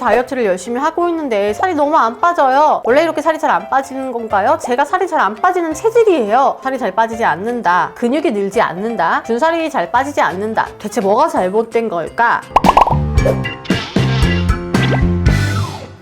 다이어트를 열심히 하고 있는데 살이 너무 안 빠져요. 원래 이렇게 살이 잘 안 빠지는 건가요? 제가 살이 잘 안 빠지는 체질이에요. 살이 잘 빠지지 않는다. 근육이 늘지 않는다. 준살이 잘 빠지지 않는다. 대체 뭐가 잘못된 걸까?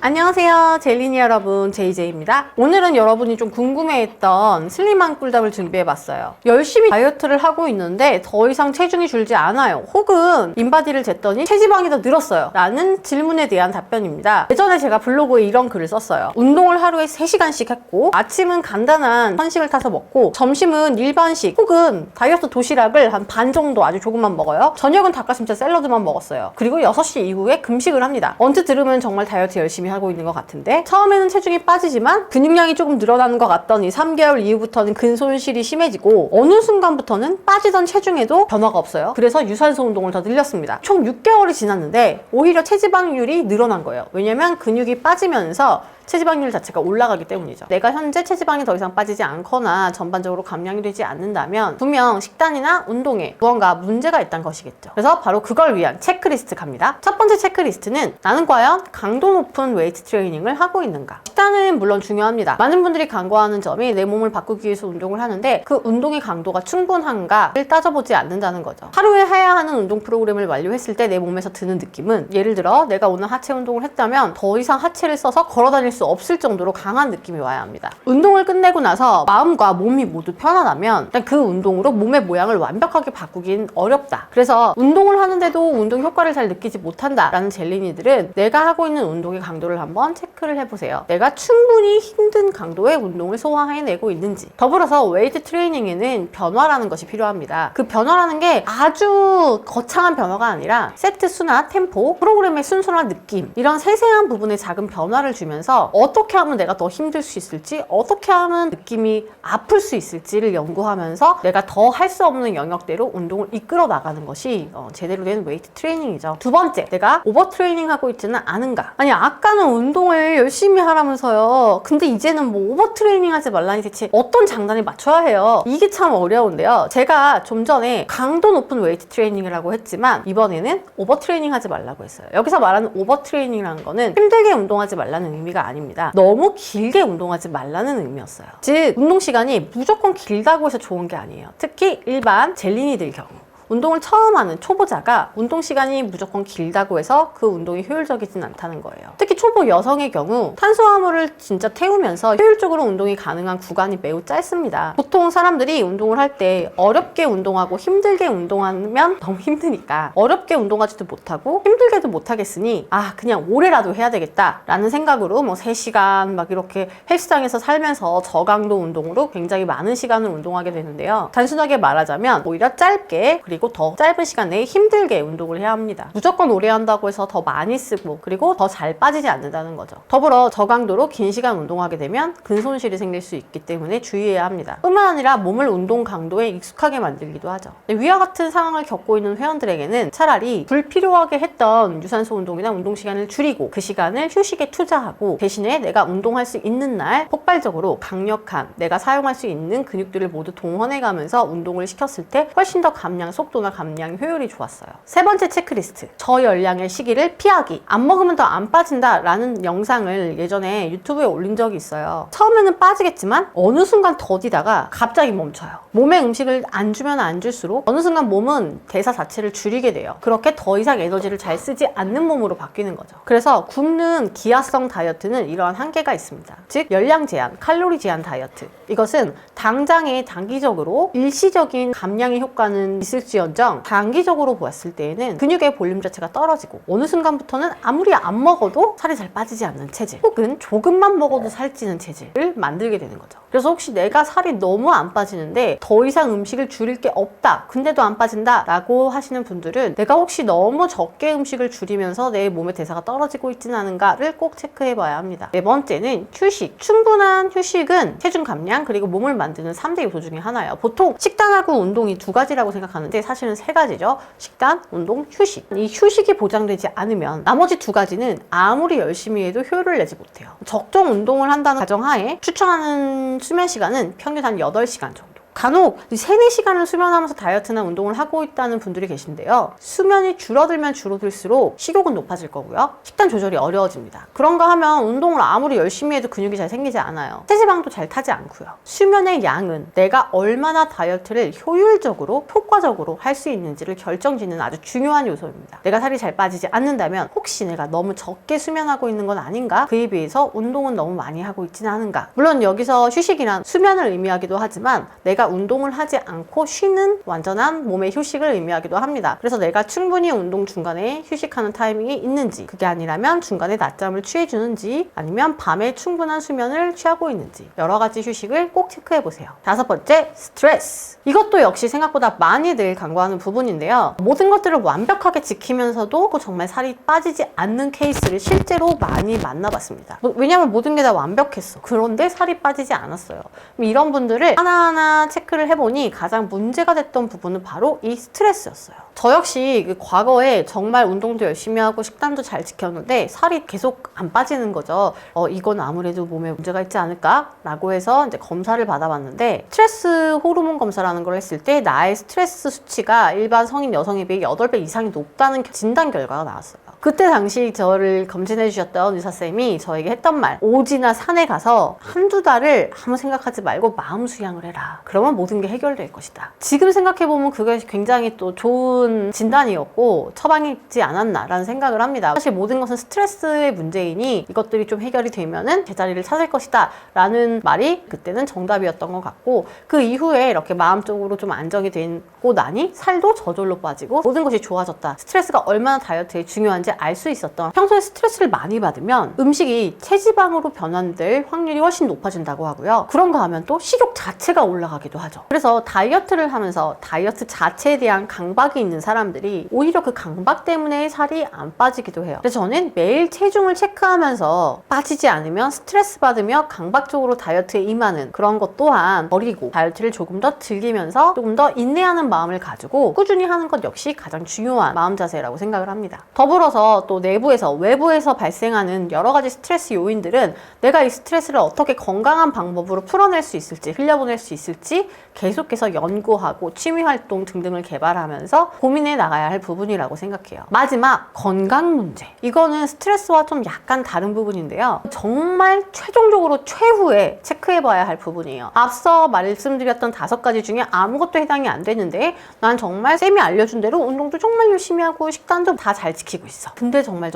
안녕하세요, 젤리니 여러분, 제이제이입니다. 오늘은 여러분이 좀 궁금해했던 슬림한 꿀답을 준비해봤어요. 열심히 다이어트를 하고 있는데 더 이상 체중이 줄지 않아요. 혹은 인바디를 쟀더니 체지방이 더 늘었어요. 라는 질문에 대한 답변입니다. 예전에 제가 블로그에 이런 글을 썼어요. 운동을 하루에 3시간씩 했고, 아침은 간단한 한식을 타서 먹고, 점심은 일반식 혹은 다이어트 도시락을 한 반 정도 아주 조금만 먹어요. 저녁은 닭가슴살 샐러드만 먹었어요. 그리고 6시 이후에 금식을 합니다. 언뜻 들으면 정말 다이어트 열심히 하고 있는 것 같은데, 처음에는 체중이 빠지지만 근육량이 조금 늘어나는 것 같더니 3개월 이후부터는 근손실이 심해지고 어느 순간부터는 빠지던 체중에도 변화가 없어요. 그래서 유산소 운동을 더 늘렸습니다. 총 6개월이 지났는데 오히려 체지방률이 늘어난 거예요. 왜냐면 근육이 빠지면서 체지방률 자체가 올라가기 때문이죠. 내가 현재 체지방이 더 이상 빠지지 않거나 전반적으로 감량이 되지 않는다면 분명 식단이나 운동에 무언가 문제가 있다는 것이겠죠. 그래서 바로 그걸 위한 체크리스트 갑니다. 첫 번째 체크리스트는 나는 과연 강도 높은 웨이트 트레이닝을 하고 있는가? 식단은 물론 중요합니다. 많은 분들이 간과하는 점이 내 몸을 바꾸기 위해서 운동을 하는데 그 운동의 강도가 충분한가를 따져보지 않는다는 거죠. 하루에 해야 하는 운동 프로그램을 완료했을 때 내 몸에서 드는 느낌은, 예를 들어 내가 오늘 하체 운동을 했다면 더 이상 하체를 써서 걸어다닐 수 없을 정도로 강한 느낌이 와야 합니다. 운동을 끝내고 나서 마음과 몸이 모두 편안하면 일단 그 운동으로 몸의 모양을 완벽하게 바꾸긴 어렵다. 그래서 운동을 하는데도 운동 효과를 잘 느끼지 못한다 라는 젤리니들은 내가 하고 있는 운동의 강도를 한번 체크를 해보세요. 내가 충분히 힘든 강도의 운동을 소화해내고 있는지. 더불어서 웨이트 트레이닝에는 변화라는 것이 필요합니다. 그 변화라는 게 아주 거창한 변화가 아니라 세트 수나 템포, 프로그램의 순서나 느낌, 이런 세세한 부분에 작은 변화를 주면서 어떻게 하면 내가 더 힘들 수 있을지, 어떻게 하면 느낌이 아플 수 있을지를 연구하면서 내가 더 할 수 없는 영역대로 운동을 이끌어 나가는 것이 제대로 된 웨이트 트레이닝이죠. 두 번째, 내가 오버 트레이닝 하고 있지는 않은가? 아니, 아까는 운동을 열심히 하라면서요. 근데 이제는 뭐 오버 트레이닝 하지 말라니 대체 어떤 장단에 맞춰야 해요? 이게 참 어려운데요. 제가 좀 전에 강도 높은 웨이트 트레이닝이라고 했지만 이번에는 오버 트레이닝 하지 말라고 했어요. 여기서 말하는 오버 트레이닝이라는 거는 힘들게 운동하지 말라는 의미가 아닙니다. 너무 길게 운동하지 말라는 의미였어요. 즉, 운동 시간이 무조건 길다고 해서 좋은 게 아니에요. 특히 일반 젤리니들 경우. 운동을 처음 하는 초보자가 운동 시간이 무조건 길다고 해서 그 운동이 효율적이진 않다는 거예요. 특히 초보 여성의 경우 탄수화물을 진짜 태우면서 효율적으로 운동이 가능한 구간이 매우 짧습니다. 보통 사람들이 운동을 할 때 어렵게 운동하고 힘들게 운동하면 너무 힘드니까 어렵게 운동하지도 못하고 힘들게도 못하겠으니 그냥 오래라도 해야 되겠다 라는 생각으로 뭐 3시간 막 이렇게 헬스장에서 살면서 저강도 운동으로 굉장히 많은 시간을 운동하게 되는데요. 단순하게 말하자면 오히려 짧게, 그리고 더 짧은 시간 내에 힘들게 운동을 해야 합니다. 무조건 오래 한다고 해서 더 많이 쓰고 그리고 더 잘 빠지지 않는다는 거죠. 더불어 저강도로 긴 시간 운동하게 되면 근손실이 생길 수 있기 때문에 주의해야 합니다. 뿐만 아니라 몸을 운동 강도에 익숙하게 만들기도 하죠. 위와 같은 상황을 겪고 있는 회원들에게는 차라리 불필요하게 했던 유산소 운동이나 운동 시간을 줄이고 그 시간을 휴식에 투자하고 대신에 내가 운동할 수 있는 날 폭발적으로 강력한 내가 사용할 수 있는 근육들을 모두 동원해가면서 운동을 시켰을 때 훨씬 더 감량 속도나 감량 효율이 좋았어요. 세 번째 체크리스트, 저열량의 시기를 피하기. 안 먹으면 더 안 빠진다 라는 영상을 예전에 유튜브에 올린 적이 있어요. 처음에는 빠지겠지만 어느 순간 더디다가 갑자기 멈춰요. 몸에 음식을 안 주면 안 줄수록 어느 순간 몸은 대사 자체를 줄이게 돼요. 그렇게 더 이상 에너지를 잘 쓰지 않는 몸으로 바뀌는 거죠. 그래서 굶는 기하성 다이어트는 이러한 한계가 있습니다. 즉, 열량 제한, 칼로리 제한 다이어트. 이것은 당장에 단기적으로 일시적인 감량의 효과는 있을지언정 장기적으로 보았을 때에는 근육의 볼륨 자체가 떨어지고 어느 순간부터는 아무리 안 먹어도 살이 잘 빠지지 않는 체질, 혹은 조금만 먹어도 살찌는 체질을 만들게 되는 거죠. 그래서 혹시 내가 살이 너무 안 빠지는데 더 이상 음식을 줄일 게 없다, 근데도 안 빠진다 라고 하시는 분들은 내가 혹시 너무 적게 음식을 줄이면서 내 몸의 대사가 떨어지고 있지는 않은가를 꼭 체크해 봐야 합니다. 네 번째는 휴식. 충분한 휴식은 체중 감량 그리고 몸을 만드는 3대 요소 중에 하나예요. 보통 식단하고 운동이 두 가지라고 생각하는데 사실은 세 가지죠. 식단, 운동, 휴식. 이 휴식이 보장되지 않으면 나머지 두 가지는 아무리 열심히 해도 효율을 내지 못해요. 적정 운동을 한다는 가정하에 추천하는 수면 시간은 평균 한 8시간 정도. 간혹 3-4시간을 수면하면서 다이어트나 운동을 하고 있다는 분들이 계신데요. 수면이 줄어들면 줄어들수록 식욕은 높아질 거고요. 식단 조절이 어려워집니다. 그런가 하면 운동을 아무리 열심히 해도 근육이 잘 생기지 않아요. 체지방도 잘 타지 않고요. 수면의 양은 내가 얼마나 다이어트를 효율적으로, 효과적으로 할 수 있는지를 결정짓는 아주 중요한 요소입니다. 내가 살이 잘 빠지지 않는다면 혹시 내가 너무 적게 수면하고 있는 건 아닌가? 그에 비해서 운동은 너무 많이 하고 있지는 않은가? 물론 여기서 휴식이란 수면을 의미하기도 하지만 내가 운동을 하지 않고 쉬는 완전한 몸의 휴식을 의미하기도 합니다. 그래서 내가 충분히 운동 중간에 휴식하는 타이밍이 있는지, 그게 아니라면 중간에 낮잠을 취해주는지, 아니면 밤에 충분한 수면을 취하고 있는지 여러 가지 휴식을 꼭 체크해 보세요. 5번째, 스트레스. 이것도 역시 생각보다 많이들 간과하는 부분인데요. 모든 것들을 완벽하게 지키면서도 정말 살이 빠지지 않는 케이스를 실제로 많이 만나봤습니다. 왜냐면 모든 게 다 완벽했어. 그런데 살이 빠지지 않았어요. 이런 분들을 하나하나 체크를 해보니 가장 문제가 됐던 부분은 바로 이 스트레스였어요. 저 역시 과거에 정말 운동도 열심히 하고 식단도 잘 지켰는데 살이 계속 안 빠지는 거죠. 이건 아무래도 몸에 문제가 있지 않을까? 라고 해서 이제 검사를 받아봤는데, 스트레스 호르몬 검사라는 걸 했을 때 나의 스트레스 수치가 일반 성인 여성에 비해 8배 이상이 높다는 진단 결과가 나왔어요. 그때 당시 저를 검진해 주셨던 의사쌤이 저에게 했던 말, 오지나 산에 가서 한두 달을 아무 생각하지 말고 마음 수양을 해라. 그러면 모든 게 해결될 것이다. 지금 생각해보면 그게 굉장히 또 좋은 진단이었고 처방이지 않았나라는 생각을 합니다. 사실 모든 것은 스트레스의 문제이니 이것들이 좀 해결이 되면은 제자리를 찾을 것이다 라는 말이 그때는 정답이었던 것 같고, 그 이후에 이렇게 마음적으로 좀 안정이 되고 나니 살도 저절로 빠지고 모든 것이 좋아졌다. 스트레스가 얼마나 다이어트에 중요한지 알 수 있었던, 평소에 스트레스를 많이 받으면 음식이 체지방으로 변환될 확률이 훨씬 높아진다고 하고요. 그런가 하면 또 식욕 자체가 올라가기도 하죠. 그래서 다이어트를 하면서 다이어트 자체에 대한 강박이 있는 사람들이 오히려 그 강박 때문에 살이 안 빠지기도 해요. 그래서 저는 매일 체중을 체크하면서 빠지지 않으면 스트레스 받으며 강박적으로 다이어트에 임하는 그런 것 또한 버리고 다이어트를 조금 더 즐기면서 조금 더 인내하는 마음을 가지고 꾸준히 하는 것 역시 가장 중요한 마음 자세라고 생각을 합니다. 더불어서 또 내부에서 외부에서 발생하는 여러 가지 스트레스 요인들은 내가 이 스트레스를 어떻게 건강한 방법으로 풀어낼 수 있을지, 흘려보낼 수 있을지 계속해서 연구하고 취미활동 등등을 개발하면서 고민해 나가야 할 부분이라고 생각해요. 마지막, 건강 문제. 이거는 스트레스와 좀 약간 다른 부분인데요. 정말 최종적으로 최후에 체크해봐야 할 부분이에요. 앞서 말씀드렸던 5가지 중에 아무것도 해당이 안 되는데 난 정말 쌤이 알려준 대로 운동도 정말 열심히 하고 식단도 다 잘 지키고 있어. 근데 정말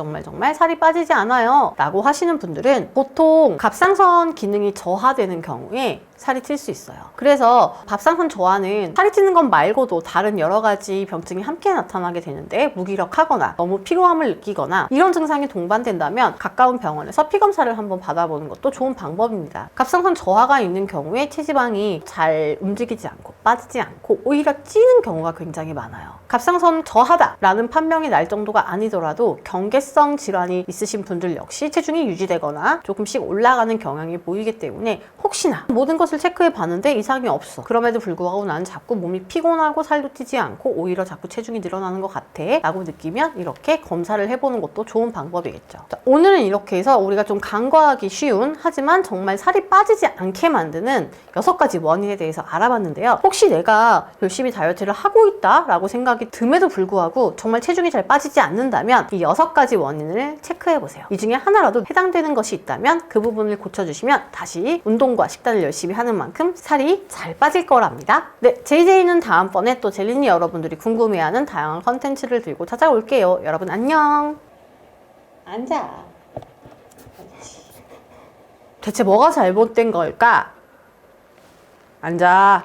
살이 빠지지 않아요 라고 하시는 분들은 보통 갑상선 기능이 저하되는 경우에 살이 찔 수 있어요. 그래서 갑상선 저하는 살이 찌는 것 말고도 다른 여러 가지 병증이 함께 나타나게 되는데, 무기력하거나 너무 피로함을 느끼거나 이런 증상이 동반된다면 가까운 병원에서 피검사를 한번 받아보는 것도 좋은 방법입니다. 갑상선 저하가 있는 경우에 체지방이 잘 움직이지 않고 빠지지 않고 오히려 찌는 경우가 굉장히 많아요. 갑상선 저하다라는 판명이 날 정도가 아니더라도 경계성 질환이 있으신 분들 역시 체중이 유지되거나 조금씩 올라가는 경향이 보이기 때문에 혹시나 모든 것을 체크해 봤는데 이상이 없어. 그럼에도 불구하고 나는 자꾸 몸이 피곤하고 살도 찌지 않고 오히려 자꾸 체중이 늘어나는 것 같아 라고 느끼면 이렇게 검사를 해보는 것도 좋은 방법이겠죠. 자, 오늘은 이렇게 해서 우리가 좀 간과하기 쉬운, 하지만 정말 살이 빠지지 않게 만드는 6가지 원인에 대해서 알아봤는데요. 혹시 내가 열심히 다이어트를 하고 있다 라고 생각이 듬에도 불구하고 정말 체중이 잘 빠지지 않는다면 이 6가지 원인을 체크해 보세요. 이 중에 하나라도 해당되는 것이 있다면 그 부분을 고쳐주시면 다시 운동과 식단을 열심히 하는 만큼 살이 잘 빠질 거랍니다. 네, JJ는 다음번에 또 젤리니 여러분들이 궁금해하는 다양한 컨텐츠를 들고 찾아올게요. 여러분 안녕. 앉아. 대체 뭐가 잘못된 걸까? 앉아.